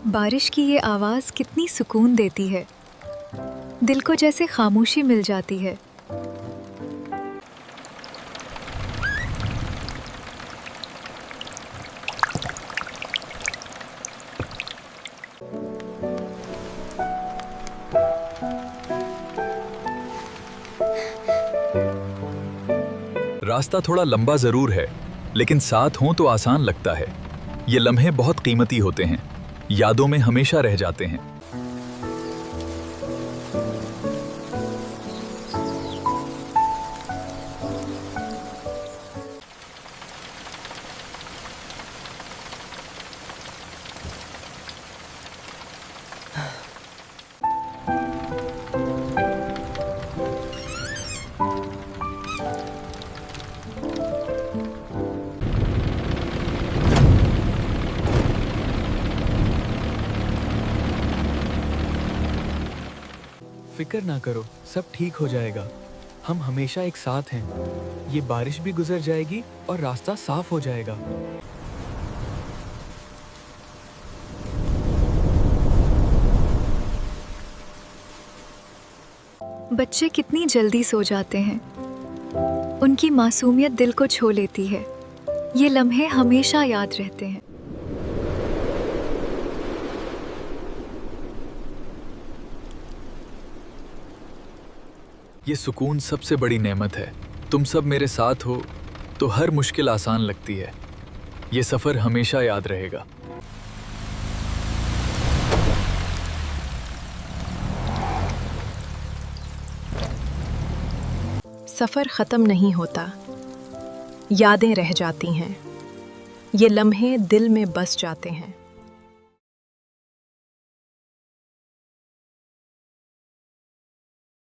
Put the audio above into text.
बारिश की ये आवाज़ कितनी सुकून देती है। दिल को जैसे खामोशी मिल जाती है। रास्ता थोड़ा लंबा जरूर है, लेकिन साथ हों तो आसान लगता है। ये लम्हे बहुत कीमती होते हैं, यादों में हमेशा रह जाते हैं। फिक्र ना करो, सब ठीक हो जाएगा। हम हमेशा एक साथ हैं। ये बारिश भी गुजर जाएगी और रास्ता साफ हो जाएगा। बच्चे कितनी जल्दी सो जाते हैं। उनकी मासूमियत दिल को छू लेती है। ये लम्हे हमेशा याद रहते हैं। ये सुकून सबसे बड़ी नेमत है। तुम सब मेरे साथ हो तो हर मुश्किल आसान लगती है। ये सफ़र हमेशा याद रहेगा। सफ़र ख़त्म नहीं होता, यादें रह जाती हैं। ये लम्हे दिल में बस जाते हैं।